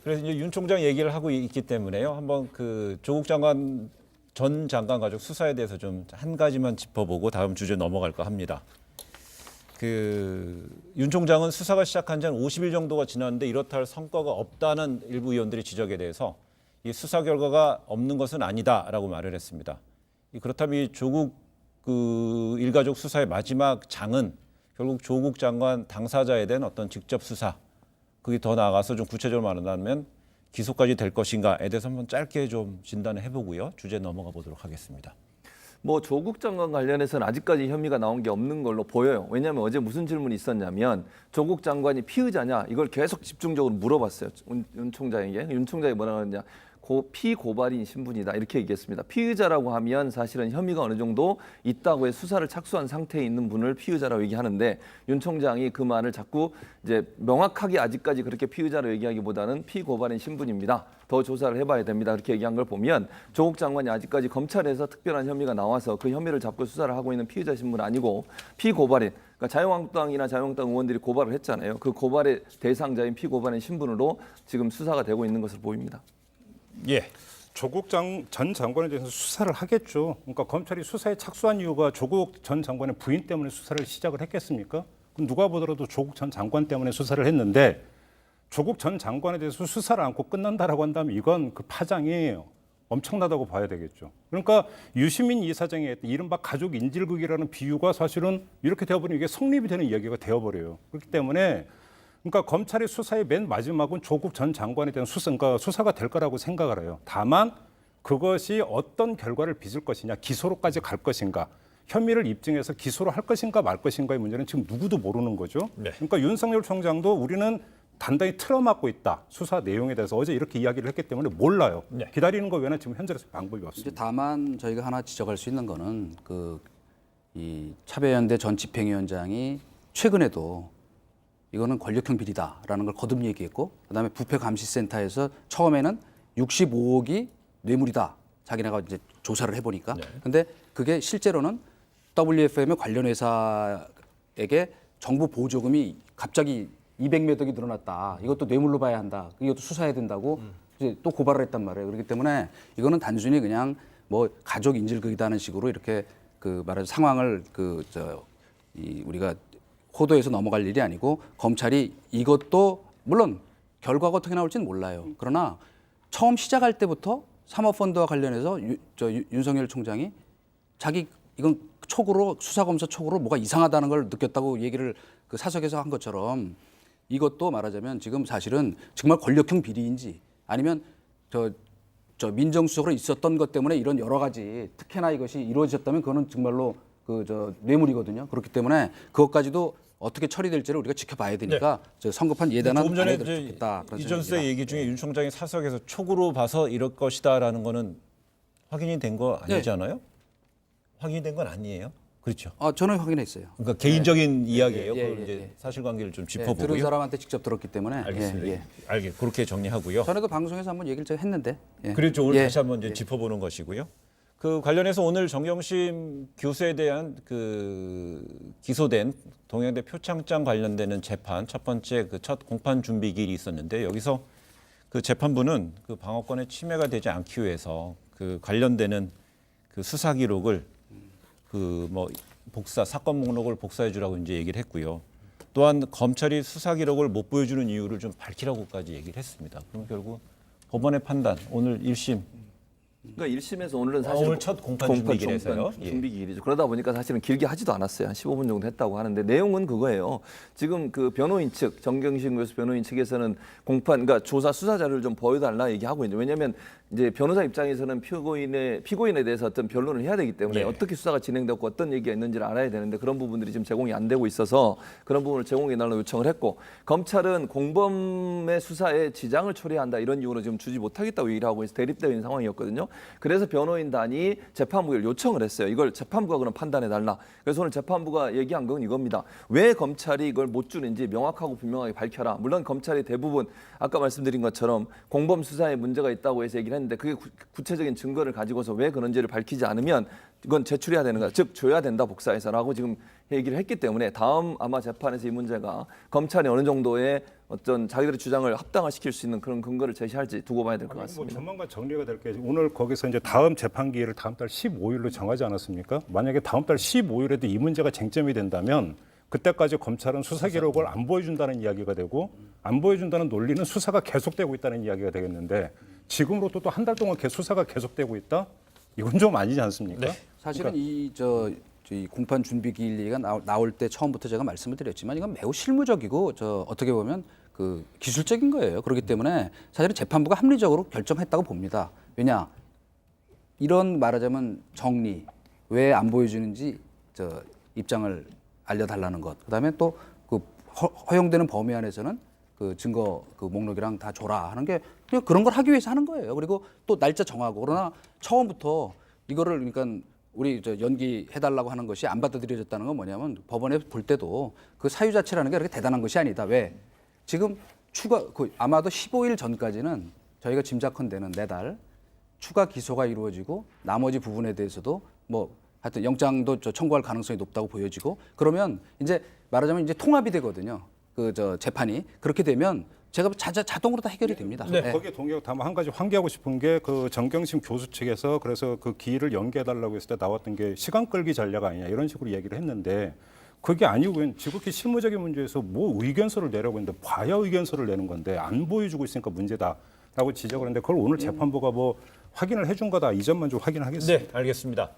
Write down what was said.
그래서 이제 윤 총장 얘기를 하고 있기 때문에요. 한번 그 조국 장관 전 장관 가족 수사에 대해서 좀 한 가지만 짚어보고 다음 주제 넘어갈까 합니다. 그 윤 총장은 수사가 시작한 지 한 50일 정도가 지났는데 이렇다 할 성과가 없다는 일부 의원들의 지적에 대해서 이 수사 결과가 없는 것은 아니다라고 말을 했습니다. 그렇다면 이 조국 그 일가족 수사의 마지막 장은 결국 조국 장관 당사자에 대한 어떤 직접 수사, 그게 더 나아가서 좀 구체적으로 말한다면 기소까지 될 것인가에 대해서 한번 짧게 좀 진단을 해보고요. 주제 넘어가 보도록 하겠습니다. 뭐 조국 장관 관련해서는 아직까지 혐의가 나온 게 없는 걸로 보여요. 왜냐하면 어제 무슨 질문이 있었냐면 조국 장관이 피의자냐 이걸 계속 집중적으로 물어봤어요. 윤 총장에게. 윤 총장이 뭐라고 하느냐. 피고발인 신분이다 이렇게 얘기했습니다. 피의자라고 하면 사실은 혐의가 어느 정도 있다고 해 수사를 착수한 상태에 있는 분을 피의자라고 얘기하는데 윤 총장이 그 말을 자꾸 이제 명확하게 아직까지 그렇게 피의자로 얘기하기보다는 피고발인 신분입니다. 더 조사를 해봐야 됩니다. 그렇게 얘기한 걸 보면 조국 장관이 아직까지 검찰에서 특별한 혐의가 나와서 그 혐의를 잡고 수사를 하고 있는 피의자 신분 아니고 피고발인. 그러니까 자유한국당이나 자유한국당 의원들이 고발을 했잖아요. 그 고발의 대상자인 피고발인 신분으로 지금 수사가 되고 있는 것으로 보입니다. 예. 조국 전 장관에 대해서 수사를 하겠죠. 그러니까 검찰이 수사에 착수한 이유가 조국 전 장관의 부인 때문에 수사를 시작을 했겠습니까? 그럼 누가 보더라도 조국 전 장관 때문에 수사를 했는데 조국 전 장관에 대해서 수사를 않고 끝난다라고 한다면 이건 그 파장이 엄청나다고 봐야 되겠죠. 그러니까 유시민 이사장이 했던 이른바 가족 인질극이라는 비유가 사실은 이렇게 되어버리면 이게 성립이 되는 이야기가 되어버려요. 그렇기 때문에 그러니까 검찰의 수사의 맨 마지막은 조국 전 장관에 대한 그러니까 수사가 될 거라고 생각을 해요. 다만 그것이 어떤 결과를 빚을 것이냐, 기소로까지 갈 것인가, 혐의를 입증해서 기소로 할 것인가 말 것인가의 문제는 지금 누구도 모르는 거죠. 네. 그러니까 윤석열 총장도 우리는 단단히 틀어막고 있다. 수사 내용에 대해서 어제 이렇게 이야기를 했기 때문에 몰라요. 네. 기다리는 거 외에는 지금 현재로서 방법이 없습니다. 이제 다만 저희가 하나 지적할 수 있는 거는 이 차배연대 전 집행위원장이 최근에도 이거는 권력형 비리다라는 걸 거듭 얘기했고, 그다음에 부패감시센터에서 처음에는 65억이 뇌물이다. 자기네가 이제 조사를 해보니까. 근데 그게 실제로는 WFM의 관련 회사에게 정부 보조금이 갑자기 200몇 억이 늘어났다. 이것도 뇌물로 봐야 한다. 이것도 수사해야 된다고 이제 또 고발을 했단 말이에요. 그렇기 때문에 이거는 단순히 그냥 뭐 가족 인질극이다는 식으로 이렇게 그 말하자면 상황을 우리가 호도에서 넘어갈 일이 아니고 검찰이 이것도 물론 결과가 어떻게 나올지는 몰라요. 그러나 처음 시작할 때부터 사모펀드와 관련해서 윤석열 총장이 자기 이건 촉으로 수사검사 촉으로 뭐가 이상하다는 걸 느꼈다고 얘기를 그 사석에서 한 것처럼 이것도 말하자면 지금 사실은 정말 권력형 비리인지 아니면 저 민정수석으로 있었던 것 때문에 이런 여러 가지 특혜나 이것이 이루어졌다면 그거는 정말로 뇌물이거든요. 그렇기 때문에 그것까지도 어떻게 처리될지를 우리가 지켜봐야 되니까 저 성급한 예단은 조금 안 전에 해도 좋겠다. 이전 수의 얘기 중에 윤 총장이 사석에서 촉으로 봐서 이럴 것이다라는 거는 확인이 된 거 아니잖아요? 확인이 된 건 아니에요. 그렇죠. 저는 확인했어요. 그러니까 개인적인 이야기예요. 예, 그걸 예, 이제 예. 사실관계를 좀 들은 짚어보고요. 사람한테 직접 들었기 때문에. 알겠습니다. 그렇게 정리하고요. 전에도 방송에서 한번 얘기를 제가 했는데. 그렇죠. 오늘 예. 다시 한번 이제 짚어보는 것이고요. 그 관련해서 오늘 정경심 교수에 대한 그 기소된 동양대 표창장 관련되는 재판 첫 번째 그 첫 공판 준비기일이 있었는데 여기서 그 재판부는 그 방어권의 침해가 되지 않기 위해서 그 관련되는 그 수사 기록을 그 뭐 사건 목록을 복사해 주라고 이제 얘기를 했고요. 또한 검찰이 수사 기록을 못 보여주는 이유를 좀 밝히라고까지 얘기를 했습니다. 그럼 결국 법원의 판단 오늘 1심 그러니까 1심에서 오늘은 사실 오늘 첫 공판 준비기일에서요. 준비기일이죠. 그러다 보니까 사실은 길게 하지도 않았어요. 한 15분 정도 했다고 하는데 내용은 그거예요. 지금 그 변호인 측 정경심 교수 변호인 측에서는 그러니까 조사 수사 자료를 좀 보여달라 얘기하고 있죠. 왜냐하면 이제 변호사 입장에서는 피고인에 대해서 어떤 변론을 해야 되기 때문에 어떻게 수사가 진행됐고 어떤 얘기가 있는지를 알아야 되는데 그런 부분들이 지금 제공이 안 되고 있어서 그런 부분을 제공해달라고 요청을 했고 검찰은 공범의 수사에 지장을 초래한다 이런 이유로 지금 주지 못하겠다고 얘기를 하고 있어서 대립되어 있는 상황이었거든요. 그래서 변호인단이 재판부에 요청을 했어요. 이걸 재판부가 그럼 판단해달라. 그래서 오늘 재판부가 얘기한 건 이겁니다. 왜 검찰이 이걸 못 주는지 명확하고 분명하게 밝혀라. 물론 검찰이 대부분 아까 말씀드린 것처럼 공범 수사에 문제가 있다고 해서 얘기를 했는데 그게 구체적인 증거를 가지고서 왜 그런지를 밝히지 않으면 이건 제출해야 되는 거다. 즉 줘야 된다 복사해서라고 지금 얘기를 했기 때문에 다음 아마 재판에서 이 문제가 검찰이 어느 정도의 어떤 자기들의 주장을 합당화시킬 수 있는 그런 근거를 제시할지 두고 봐야 될 것 뭐 같습니다. 조만간 정리가 될 게 오늘 거기서 이제 다음 재판 기일을 다음 달 15일로 정하지 않았습니까? 만약에 다음 달 15일에도 이 문제가 쟁점이 된다면 그때까지 검찰은 수사 기록을 안 보여준다는 이야기가 되고 안 보여준다는 논리는 수사가 계속되고 있다는 이야기가 되겠는데 지금으로도 또 한 달 동안 수사가 계속되고 있다? 이건 좀 아니지 않습니까? 사실은 이 공판 준비 기일 얘기가 나올 때 처음부터 제가 말씀을 드렸지만 이건 매우 실무적이고 어떻게 보면 그 기술적인 거예요. 그렇기 때문에 사실은 재판부가 합리적으로 결정했다고 봅니다. 왜냐 이런 말하자면 정리 왜 안 보여주는지 입장을 알려달라는 것. 그다음에 또 그 허용되는 범위 안에서는 그 증거 그 목록이랑 다 줘라 하는 게 그냥 그런 걸 하기 위해서 하는 거예요. 그리고 또 날짜 정하고 그러나 처음부터 이거를 그러니까 우리 연기해달라고 하는 것이 안 받아들여졌다는 건 뭐냐면 법원에 볼 때도 그 사유 자체라는 게 그렇게 대단한 것이 아니다. 왜? 지금 아마도 15일 전까지는 저희가 짐작컨대는 4달 추가 기소가 이루어지고 나머지 부분에 대해서도 뭐 하여튼 영장도 청구할 가능성이 높다고 보여지고 그러면 이제 말하자면 이제 통합이 되거든요. 재판이 그렇게 되면 제가 자동으로 다 해결이 됩니다. 네. 거기에 동의하고 다만 한 가지 환기하고 싶은 게 그 정경심 교수 측에서 그래서 그 기일을 연기해달라고 했을 때 나왔던 게 시간 끌기 전략 아니냐 이런 식으로 얘기를 했는데 그게 아니고 지극히 실무적인 문제에서 뭐 의견서를 내라고 했는데 봐야 의견서를 내는 건데 안 보여주고 있으니까 문제다라고 지적을 했는데 그걸 오늘 재판부가 뭐 확인을 해준 거다 이 점만 좀 확인하겠습니다. 네, 알겠습니다.